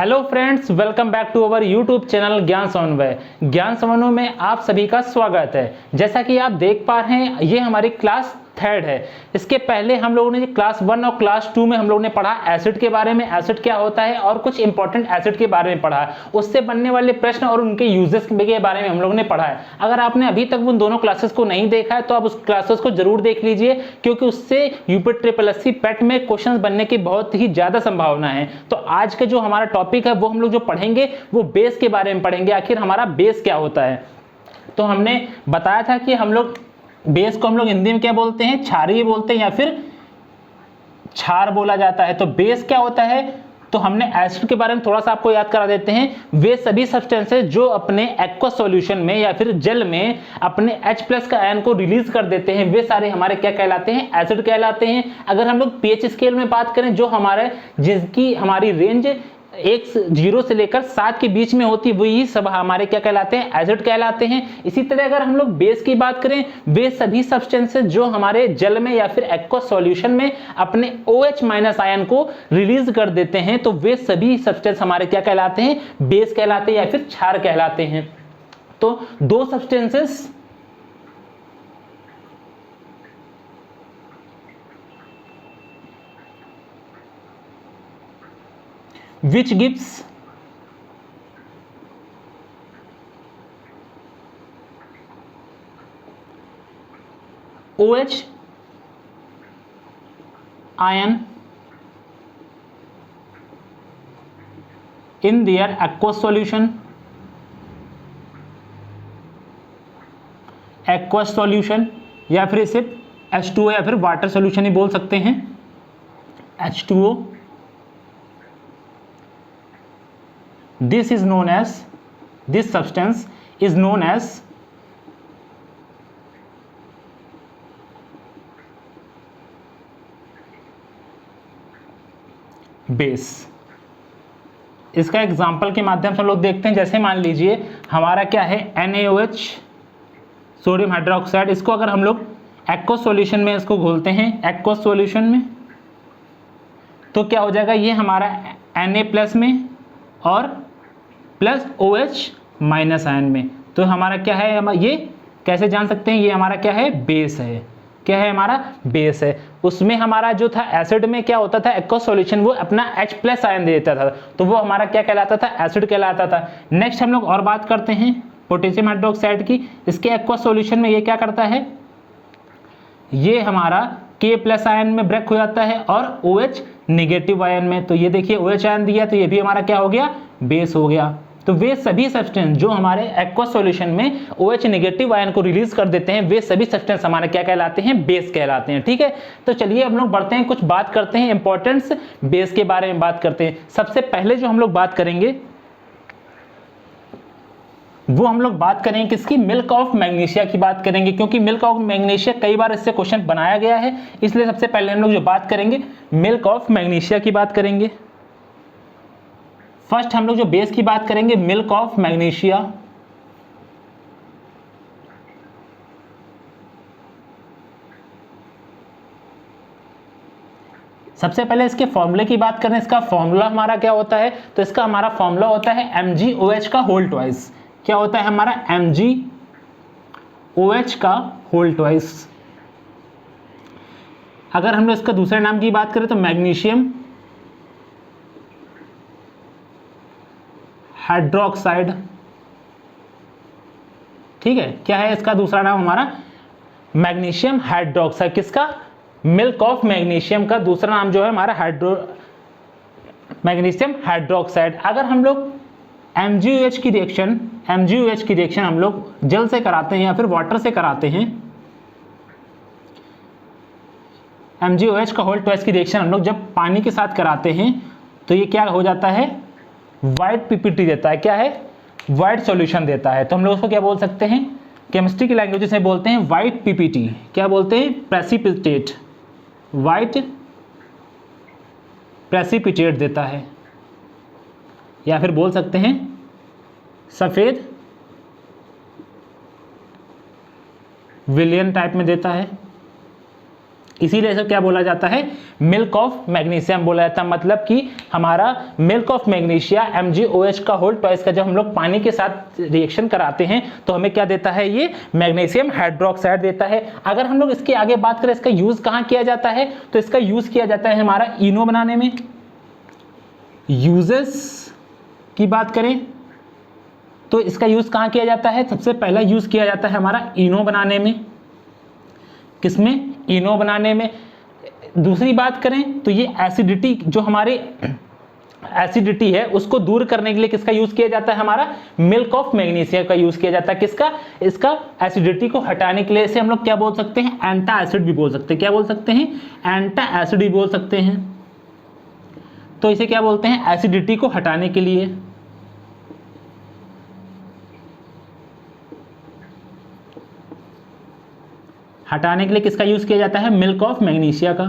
Hello friends, welcome back to our YouTube channel Gyan Samanvay. ज्ञान समन्वय में आप सभी का स्वागत है। जैसा कि आप देख पा रहे हैं, ये हमारी क्लास थर्ड है। इसके पहले हम लोगों ने क्लास 1 और क्लास 2 में हम लोगों ने पढ़ा एसिड के बारे में, एसिड क्या होता है और कुछ इंपॉर्टेंट एसिड के बारे में पढ़ा, उससे बनने वाले प्रश्न और उनके यूजेस के बारे में हम लोगों ने पढ़ा है। अगर आपने अभी तक उन दोनों क्लासेस को नहीं देखा है तो आप उस क्लासेस को जरूर देख लीजिए, क्योंकि उससे यूपी SSC पेट में क्वेश्चन बनने की बहुत ही ज्यादा संभावना है। तो आज का जो हमारा टॉपिक है वो हम लोग जो पढ़ेंगे वो बेस के बारे में पढ़ेंगे। आखिर हमारा बेस क्या होता है। तो हमने बताया था कि हम लोग बेस को हम लोग हिंदी में क्या बोलते हैं, क्षारीय बोलते हैं या फिर क्षार बोला जाता है। तो बेस क्या होता है, तो हमने एसिड के बारे में थोड़ा सा आपको याद करा देते हैं। वे सभी सब्सटेंसेस जो अपने एक्वस सॉल्यूशन में या फिर जल में अपने H+ का आयन को रिलीज कर देते हैं, वे सारे हमारे क्या कहलाते हैं, एसिड कहलाते हैं। अगर हम लोग pH स्केल में बात करें, जो हमारे जिसकी हमारी रेंज 0 से लेकर 7 के बीच में होती है, वही सब हमारे क्या कहलाते हैं, एसिड कहलाते हैं। इसी तरह अगर हम लोग बेस की बात करें, वे सभी सब्सटेंसेस जो हमारे जल में या फिर एक्वस सॉल्यूशन में अपने OH- आयन को रिलीज कर देते हैं, तो वे सभी सब्सटेंस हमारे क्या कहलाते हैं, बेस कहलाते हैं या फिर क्षार कहलाते हैं। तो दो substances which gives OH ion in their aqueous solution, या फिर इसे H2O या फिर वाटर सॉल्यूशन ही बोल सकते हैं, H2O। this substance is known as base. इसका एग्जाम्पल के माध्यम से हम लोग देखते हैं। जैसे मान लीजिए हमारा क्या है, NaOH सोडियम हाइड्रोक्साइड। इसको अगर हम लोग एक्वस सॉल्यूशन में इसको घोलते हैं, एक्वस सॉल्यूशन में, तो क्या हो जाएगा, ये हमारा Na+ में और प्लस OH- आयन में। तो हमारा क्या है, ये कैसे जान सकते हैं, ये हमारा क्या है, बेस है। क्या है, हमारा बेस है। उसमें हमारा जो था एसिड में क्या होता था, एक्वस सॉल्यूशन वो अपना H+ आयन दे देता था, तो वो हमारा क्या कहलाता था, एसिड कहलाता था। नेक्स्ट हम लोग और बात करते हैं पोटेशियम हाइड्रोक्साइड की। इसके एक्वस सॉल्यूशन में ये क्या करता है, ये हमारा K+ आयन में ब्रेक हो जाता है और OH- आयन में। तो ये देखिए OH आयन दिया, तो ये भी हमारा क्या हो गया, बेस हो गया। तो वे सभी सब्सटेंस जो हमारे एक्वस सॉल्यूशन में OH- आयन को रिलीज कर देते हैं, वे सभी सब्सटेंस हमारे क्या कहलाते हैं, बेस कहलाते हैं। ठीक है, तो चलिए हम लोग बढ़ते हैं, कुछ बात करते हैं इंपॉर्टेंस बेस के बारे में बात करते हैं। सबसे पहले जो हम लोग बात करेंगे वो हम लोग बात करेंगे किसकी, मिल्क ऑफ मैग्नीशिया की बात करेंगे, क्योंकि मिल्क ऑफ मैग्नीशिया कई बार इससे क्वेश्चन बनाया गया है। इसलिए सबसे पहले हम लोग जो बात करेंगे मिल्क ऑफ मैग्नीशिया की बात करेंगे। फर्स्ट हम लोग जो बेस की बात करेंगे, मिल्क ऑफ मैग्नीशिया। सबसे पहले इसके फॉर्मूले की बात करें, इसका फॉर्मूला हमारा क्या होता है, तो इसका हमारा फॉर्मूला होता है MgOH का होल ट्वाइस। क्या होता है हमारा, MgOH का होल ट्वाइस। अगर हम लोग इसका दूसरे नाम की बात करें तो मैग्नीशियम हाइड्रोक्साइड। ठीक है, क्या है इसका दूसरा नाम हमारा, मैग्नीशियम हाइड्रोक्साइड। किसका, मिल्क ऑफ मैग्नीशियम का दूसरा नाम जो है हमारा मैग्नीशियम हाइड्रोक्साइड। अगर हम लोग MgOH की रिएक्शन हम लोग जल से कराते हैं या फिर वाटर से कराते हैं, MgOH का होल ट्वाइस की रिएक्शन हम लोग जब पानी के साथ कराते हैं, तो ये क्या हो जाता है, व्हाइट PPT देता है। क्या है, व्हाइट सॉल्यूशन देता है। तो हम लोग उसको क्या बोल सकते हैं, केमिस्ट्री की लैंग्वेज में बोलते हैं व्हाइट PPT। क्या बोलते हैं, प्रेसिपिटेट, व्हाइट प्रेसिपिटेट देता है, या फिर बोल सकते हैं सफेद विलियन टाइप में देता है। इसीलिए इसे क्या बोला जाता है, मिल्क ऑफ मैग्नीशियम बोला जाता है। मतलब कि हमारा मिल्क ऑफ मैग्नीशिया MgOH का होल ट्वाइस का जब हम लोग पानी के साथ रिएक्शन कराते हैं तो हमें क्या देता है, ये मैग्नीशियम हाइड्रोक्साइड देता है। अगर हम लोग इसके आगे बात करें इसका यूज कहाँ किया जाता है, तो इसका यूज किया जाता है हमारा इनो बनाने में। यूजेस की बात करें तो इसका यूज कहाँ किया जाता है, सबसे पहला यूज किया जाता है हमारा इनो बनाने में। किसमें, इनो बनाने में। दूसरी बात करें तो ये एसिडिटी, जो हमारी एसिडिटी है उसको दूर करने के लिए किसका यूज किया जाता है, हमारा मिल्क ऑफ मैग्नीशिया का यूज किया जाता है। किसका, इसका एसिडिटी को हटाने के लिए। इसे हम लोग क्या बोल सकते हैं, एंटा एसिड भी बोल सकते हैं। क्या बोल सकते हैं, एंटा एसिड भी बोल सकते हैं। तो इसे क्या बोलते हैं, एसिडिटी को हटाने के लिए। हटाने के लिए किसका यूज किया जाता है, मिल्क ऑफ मैग्नीशिया का।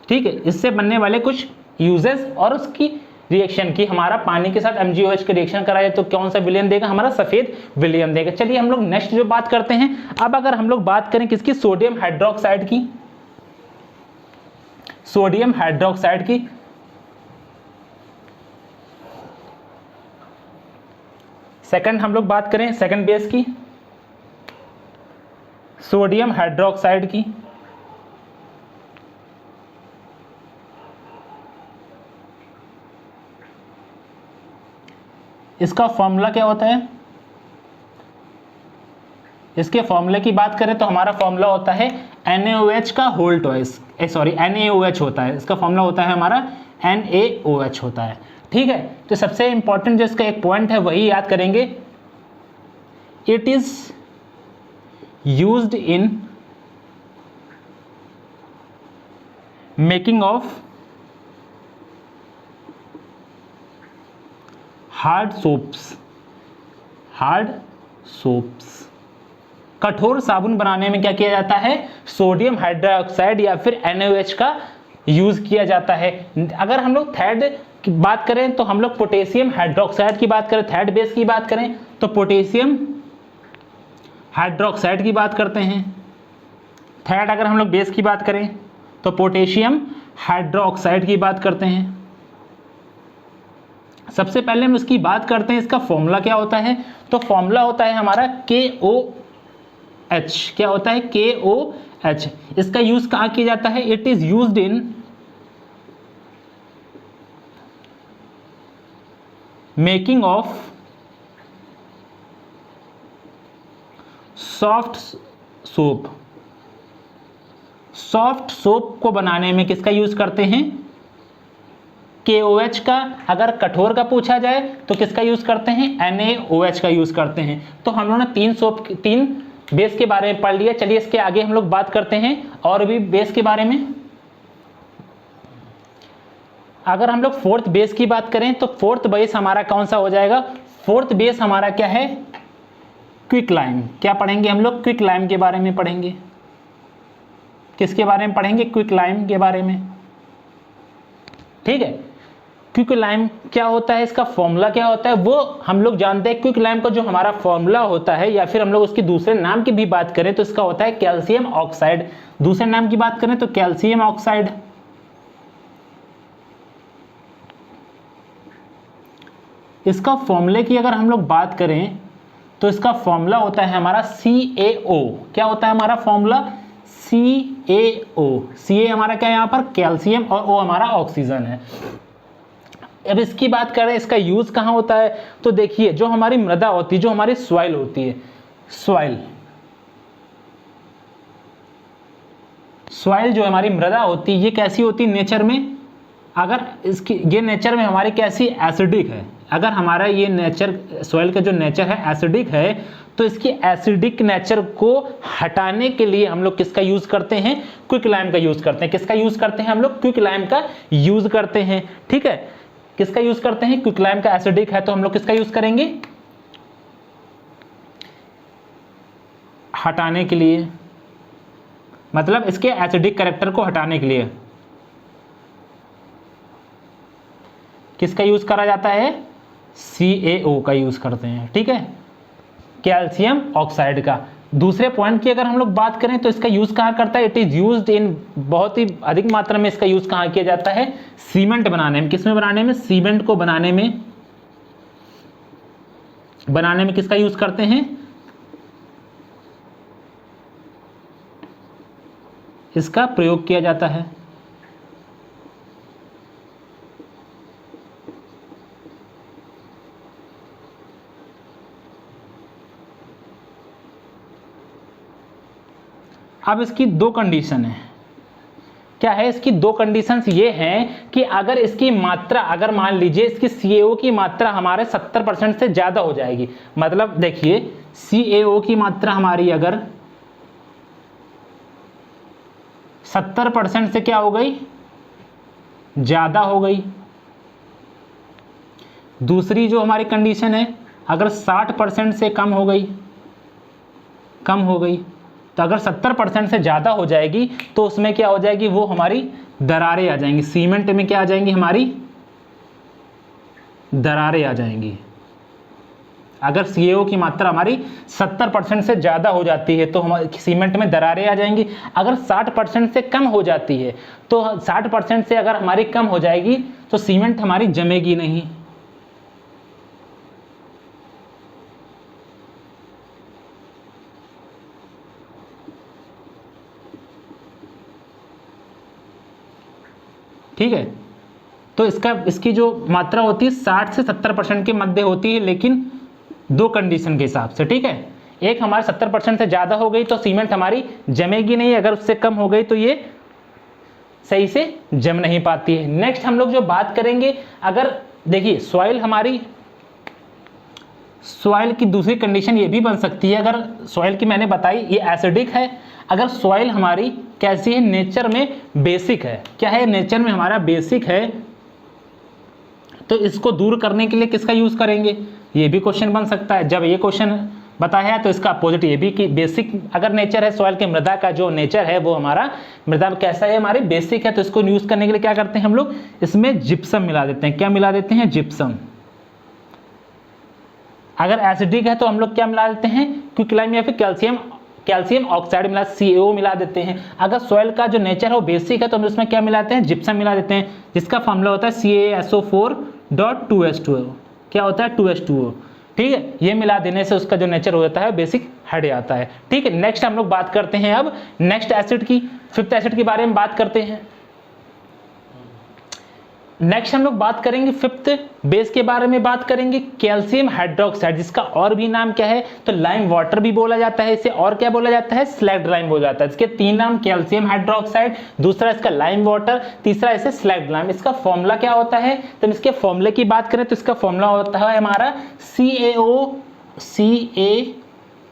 ठीक है, इससे बनने वाले कुछ यूजेस और उसकी रिएक्शन की। हमारा पानी के साथ MgOH का रिएक्शन कराए तो कौन सा विलयन देगा, हमारा सफेद विलयन देगा। चलिए हम लोग नेक्स्ट जो बात करते हैं, अब अगर हम लोग बात करें किसकी, सोडियम हाइड्रोक्साइड की। सोडियम हाइड्रोक्साइड की सेकंड हम लोग बात करें सेकंड बेस की, सोडियम हाइड्रोक्साइड की। इसका फॉर्मूला क्या होता है, इसके फॉर्मूले की बात करें तो हमारा फॉर्मूला होता है NaOH का होल ट्वाइस, NaOH होता है। इसका फॉर्मूला होता है हमारा NaOH होता है। ठीक है, तो सबसे इंपॉर्टेंट जो इसका एक पॉइंट है वही याद करेंगे। It is used in making of hard soaps, hard soaps. कठोर साबुन बनाने में क्या किया जाता है, सोडियम हाइड्रोक्साइड या फिर NaOH का यूज किया जाता है। अगर हम लोग थर्ड की बात करें तो हम लोग पोटेशियम हाइड्रोक्साइड की बात करें, थर्ड बेस की बात करें तो पोटेशियम हाइड्रोक्साइड की बात करते हैं। थर्ड अगर हम लोग बेस की बात करें तो पोटेशियम हाइड्रोक्साइड की बात करते हैं। सबसे पहले हम उसकी बात करते हैं इसका फॉर्मूला क्या होता है, तो फॉर्मूला होता है हमारा KOH। क्या होता है, KOH। इसका यूज कहाँ किया जाता है, it is used in making of soft soap. Soft soap को बनाने में किसका यूज करते हैं, KOH का। अगर कठोर का पूछा जाए तो किसका यूज करते हैं, NaOH का यूज करते हैं। तो हम लोगों ने तीन बेस के बारे में पढ़ लिया। चलिए इसके आगे हम लोग बात करते हैं और भी बेस के बारे में। अगर हम लोग फोर्थ बेस की बात करें तो फोर्थ बेस हमारा कौन सा हो जाएगा, फोर्थ बेस हमारा क्या है, क्विकलाइम। क्या पढ़ेंगे हम लोग, क्विकलाइम के बारे में पढ़ेंगे। किसके बारे में पढ़ेंगे, क्विकलाइम के बारे में। ठीक है, क्विकलाइम क्या होता है, इसका फॉर्मूला क्या होता है वो हम लोग जानते हैं। क्विकलाइम का जो हमारा फॉर्मूला होता है या फिर हम लोग उसके दूसरे नाम की भी बात करें तो इसका होता है कैल्शियम ऑक्साइड। दूसरे नाम की बात करें तो कैल्शियम ऑक्साइड। इसका फॉर्मूले की अगर हम लोग बात करें तो इसका फॉर्मूला होता है हमारा CaO। क्या होता है हमारा फॉर्मूला, CaO। Ca हमारा क्या है यहाँ पर, कैल्शियम, और O हमारा ऑक्सीजन है। अब इसकी बात करें इसका यूज कहाँ होता है, तो देखिए जो हमारी मृदा होती है, जो हमारी सॉइल होती है, सॉइल जो हमारी मृदा होती है ये कैसी होती है नेचर में, अगर इसकी ये नेचर में हमारी कैसी, एसिडिक है। अगर हमारा ये नेचर सॉइल का जो नेचर है एसिडिक है तो इसकी एसिडिक नेचर को हटाने के लिए हम लोग किसका यूज करते हैं, क्विकलाइम का यूज करते हैं। किसका यूज करते हैं हम लोग, क्विकलाइम का यूज करते हैं। ठीक है, किसका यूज करते हैं, क्विकलाइम का। एसिडिक है तो हम लोग किसका यूज करेंगे, हटाने के लिए, मतलब इसके एसिडिक कैरेक्टर को हटाने के लिए किसका यूज करा जाता है, CaO का यूज करते हैं। ठीक है, कैल्शियम ऑक्साइड का। दूसरे पॉइंट की अगर हम लोग बात करें तो इसका यूज कहाँ करता है, इट इज यूज्ड इन, बहुत ही अधिक मात्रा में इसका यूज कहाँ किया जाता है, सीमेंट बनाने में। किसमें बनाने में, सीमेंट को बनाने में किसका यूज करते हैं, इसका प्रयोग किया जाता है। अब इसकी दो कंडीशन है, क्या है इसकी दो कंडीशंस ये हैं कि अगर इसकी मात्रा, अगर मान लीजिए इसकी CaO की मात्रा हमारे 70% से ज़्यादा हो जाएगी, मतलब देखिए CaO की मात्रा हमारी अगर 70% से क्या हो गई, ज़्यादा हो गई। दूसरी जो हमारी कंडीशन है, अगर 60% से कम हो गई, तो अगर 70% से ज़्यादा हो जाएगी तो उसमें क्या हो जाएगी, वो हमारी दरारें आ जाएंगी। सीमेंट में क्या आ जाएंगी, हमारी दरारें आ जाएंगी। अगर CaO की मात्रा हमारी 70% से ज़्यादा हो जाती है तो हमारे सीमेंट में दरारें आ जाएंगी। अगर 60% से कम हो जाती है तो 60% से अगर हमारी कम हो जाएगी तो सीमेंट हमारी जमेगी नहीं। ठीक है, तो इसकी जो मात्रा होती है 60 से 70% के मध्य होती है, लेकिन दो कंडीशन के हिसाब से। ठीक है, एक हमारे 70% से ज़्यादा हो गई तो सीमेंट हमारी जमेगी नहीं, अगर उससे कम हो गई तो ये सही से जम नहीं पाती है। नेक्स्ट हम लोग जो बात करेंगे, अगर देखिए सॉइल की दूसरी कंडीशन ये भी बन सकती है, अगर सॉइल की मैंने बताई ये एसिडिक है, अगर सॉइल हमारी कैसी है, नेचर में बेसिक है, क्या है, नेचर में हमारा बेसिक है, तो इसको दूर करने के लिए किसका यूज करेंगे, ये भी क्वेश्चन बन सकता है। जब ये क्वेश्चन बताया है तो इसका अपोजिट ये भी कि बेसिक अगर नेचर है सॉइल के, मृदा का जो नेचर है वो हमारा मृदा कैसा है, हमारी बेसिक है, तो इसको यूज करने के लिए क्या करते हैं हम लोग, इसमें जिप्सम मिला देते हैं। क्या मिला देते हैं, जिप्सम। अगर एसिडिक है तो हम लोग क्या मिला देते हैं, क्विकलाइम या फिर कैल्शियम ऑक्साइड मिला, CaO मिला देते हैं। अगर सॉइल का जो नेचर है वो बेसिक है तो हम उसमें क्या मिलाते हैं, जिप्सम मिला देते हैं, जिसका फॉर्मूला होता है CaSO4.2H2O। क्या होता है, 2H2O। ठीक है, ये मिला देने से उसका जो नेचर हो जाता है बेसिक हट जाता है। ठीक है, नेक्स्ट हम लोग बात करते हैं अब नेक्स्ट एसिड की, फिफ्थ एसिड के बारे में बात करते हैं। नेक्स्ट हम लोग बात करेंगे फिफ्थ बेस के बारे में बात करेंगे, कैल्शियम हाइड्रोक्साइड, जिसका और भी नाम क्या है, तो लाइम वाटर भी बोला जाता है इसे, और क्या बोला जाता है, स्लैग्ड लाइम बोला जाता है। इसके तीन नाम, कैल्शियम हाइड्रोक्साइड, दूसरा इसका लाइम वाटर, तीसरा इसे स्लैग्ड लाइम। इसका फॉर्मूला क्या होता है, तो इसके फॉर्मूले की बात करें तो इसका फॉर्मूला होता है हमारा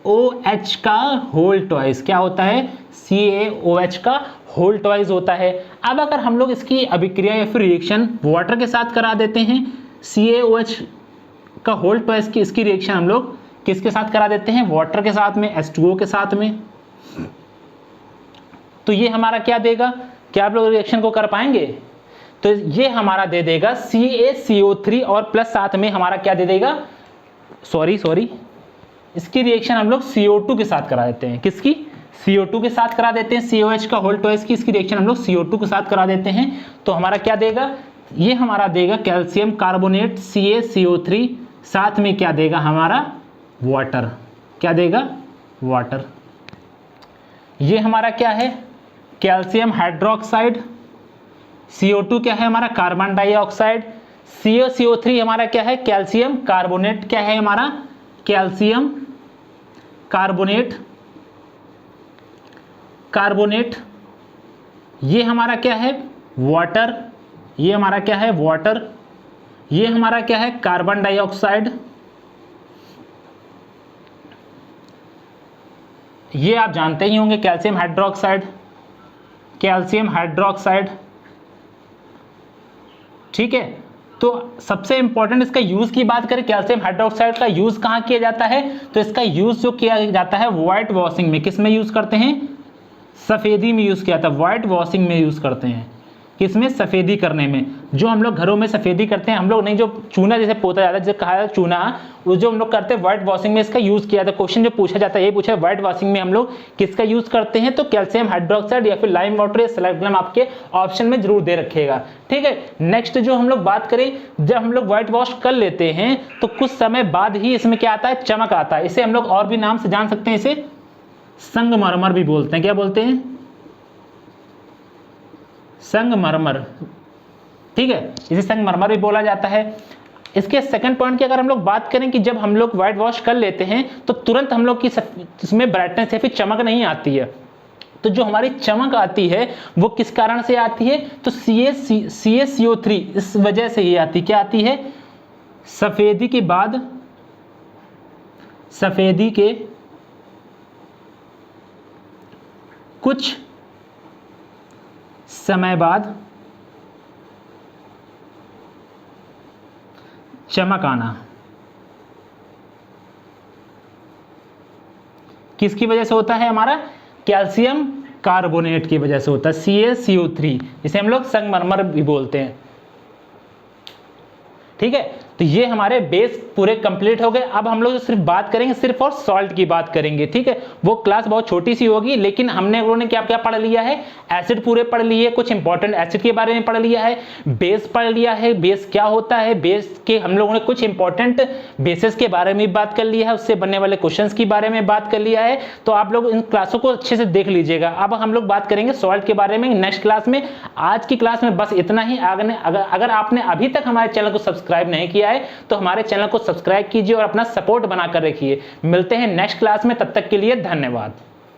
CaOH का होल ट्वाइस। क्या होता है, CaOH का होल ट्वाइस होता है। अब अगर हम लोग इसकी अभिक्रिया या फिर रिएक्शन वाटर के साथ करा देते हैं, CaOH का होल ट्वाइस की इसकी रिएक्शन हम लोग किसके साथ करा देते हैं, वाटर के साथ में, H2O के साथ में, तो ये हमारा क्या देगा, क्या आप लोग रिएक्शन को कर पाएंगे, तो ये हमारा दे देगा CaCO3 और प्लस साथ में हमारा क्या दे देगा, सॉरी इसकी रिएक्शन हम लोग CO2 के साथ करा देते हैं। किसकी, CO2 के साथ करा देते हैं, CaOH का होल ट्वाइस की इसकी रिएक्शन हम लोग CO2 के साथ करा देते हैं, तो हमारा क्या देगा, ये हमारा देगा कैल्शियम कार्बोनेट CaCO3, साथ में क्या देगा हमारा वाटर, क्या देगा, वाटर। ये हमारा क्या है, कैल्शियम हाइड्रोक्साइड, CO2 क्या है हमारा कार्बन डाइऑक्साइड, CaCO3 हमारा क्या है, कैल्शियम कार्बोनेट, क्या है हमारा, कैल्शियम कार्बोनेट, ये हमारा क्या है, वाटर, ये हमारा क्या है, वाटर, ये हमारा क्या है, कार्बन डाइऑक्साइड, ये आप जानते ही होंगे कैल्शियम हाइड्रोक्साइड। ठीक है, तो सबसे इंपॉर्टेंट इसका यूज की बात करें, कैल्शियम हाइड्रोक्साइड का यूज कहाँ किया जाता है, तो इसका यूज जो किया जाता है व्हाइट वॉशिंग में, किस में यूज करते हैं, सफेदी में यूज किया जाता है, व्हाइट वॉशिंग में यूज करते हैं। किसमें, सफेदी करने में। जो हम लोग घरों में सफेदी करते हैं, हम लोग नहीं, जो चूना जैसे पोता जाता है, जैसे कहा जाता है चूना, वो जो हम लोग करते हैं व्हाइट वॉशिंग में इसका यूज किया था। क्वेश्चन जो पूछा जाता है ये पूछा है व्हाइट वॉशिंग में हम लोग किसका यूज करते हैं, तो कैल्शियम हाइड्रोक्साइड या फिर लाइम वाटर या सलाइट ग्लैम आपके ऑप्शन में जरूर दे रखेगा। ठीक है, नेक्स्ट जो हम लोग बात करें, जब हम लोग व्हाइट वॉश कर लेते हैं तो कुछ समय बाद ही इसमें क्या आता है, चमक आता है। इसे हम लोग और भी नाम से जान सकते हैं, इसे संगमरमर भी बोलते हैं। क्या बोलते हैं, संगमरमर। ठीक है, इसे संगमरमर भी बोला जाता है। इसके सेकंड पॉइंट की अगर हम लोग बात करें कि जब हम लोग व्हाइट वॉश कर लेते हैं तो तुरंत हम लोग की इसमें ब्राइटनेस या फिर चमक नहीं आती है। तो जो हमारी चमक आती है वो किस कारण से आती है, तो CaCO3 इस वजह से ही आती। क्या आती है, सफेदी के बाद, सफेदी के कुछ समय बाद चमक आना। किसकी वजह से होता है, हमारा कैल्शियम कार्बोनेट की वजह से होता है, CaCO3, जिसे हम लोग संगमरमर भी बोलते हैं। ठीक है, तो ये हमारे बेस पूरे कंप्लीट हो गए। अब हम लोग सिर्फ बात करेंगे सिर्फ और सॉल्ट की बात करेंगे। ठीक है, वो क्लास बहुत छोटी सी होगी, लेकिन हमने लोगों ने क्या क्या पढ़ लिया है, एसिड पूरे पढ़ लिए, कुछ इंपॉर्टेंट एसिड के बारे में पढ़ लिया है, बेस पढ़ लिया है, बेस क्या होता है, बेस के हम लोगों ने कुछ इंपॉर्टेंट बेसिस के बारे में बात कर लिया है, उससे बनने वाले क्वेश्चंस के बारे में बात कर लिया है। तो आप लोग इन क्लासों को अच्छे से देख लीजिएगा। अब हम लोग बात करेंगे सॉल्ट के बारे में नेक्स्ट क्लास में। आज की क्लास में बस इतना ही। अगर आपने अभी तक हमारे चैनल को सब्सक्राइब नहीं किया है तो हमारे चैनल को सब्सक्राइब कीजिए और अपना सपोर्ट बनाकर रखिए। मिलते हैं नेक्स्ट क्लास में, तब तक के लिए धन्यवाद।